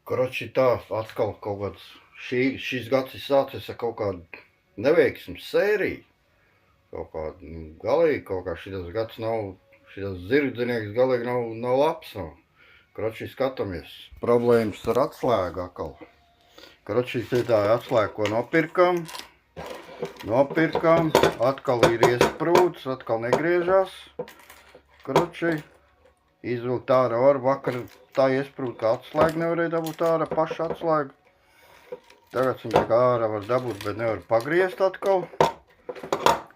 Kroči tā, atkal kaut kāds, šis gads ir sācies ar kaut kādu neveiksmu sēriju. Kaut kādu, galīgi kaut kā šitas gads nav, šitas zirgdinieks galīgi nav labs. Kroči skatāmies. Problēmas ar atslēgu atkal. Kroči tā atslēga, ko nopirkam. Atkal ir iesprūds, atkal negriežās. Kroči. Izvilkt ārā var, vakar tā iesprūd, ka atslēgu nevarēja dabūt ārā, paša atslēgu. Tagad viņa tā ārā var dabūt, bet nevar pagriezt atkal.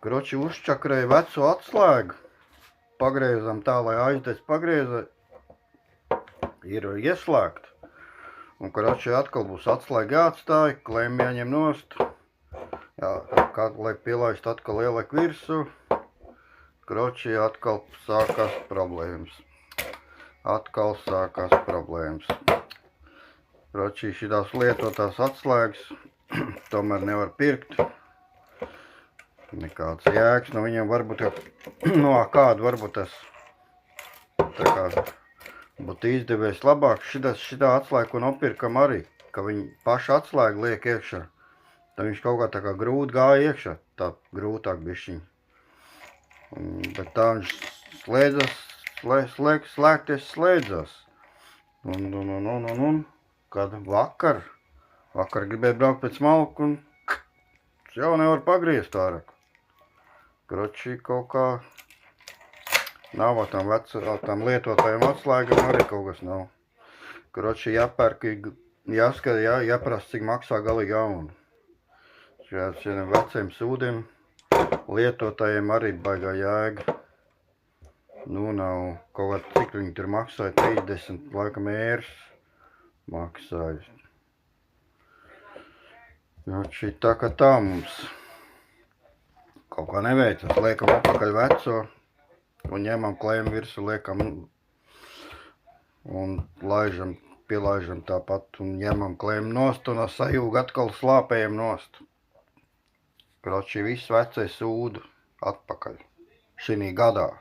Kroči uzčakrēja veco atslēgu. Pagriezam tā, lai aizdēc pagrieza ir ieslēgt. Un kroči atkal būs atslēga jāatstāja, klēmi jāņem nost. Jā, lai pielaist atkal ieliek virsū. Kroči atkal sākās problēmas. Kroči šitās lietotās atslēgas tomēr nevar pirkt. Nekāds jēgas no viņiem varbūt, kādu varbūt tas tā kā būtu izdevies labāk. Šitā atslēga, ko nopirkam arī, ka viņi paši atslēgu liek iekšā. Tad viņš kaut kā tā kā grūti gāja iekšā, tā grūtāk bišķiņ. Bet tā viņš slēgties. Un kad vakar gribēja braukt pēc malku un jau nevar pagriezt ārāk. Kroči kaut kā nav tām lietotajām atslēgām arī kaut kas nav. Kroči jāpērk, jāprasa, cik maksā galīgi jaunu. Šiem veciem sūdiem lietotajiem arī baigā jēga. Nav kaut kā, cik viņi tur maksāja, 30 laikam ērs maksāja. Tā kā tā mums kaut kā neveicas, liekam apakaļ veco un ņemam klēmu virsū, liekam un pielaižam tāpat un ņemam klēmu nost un sajūgu atkal slāpējam nost. Kroči viss vecais sūdu atpakaļ šinī gadā.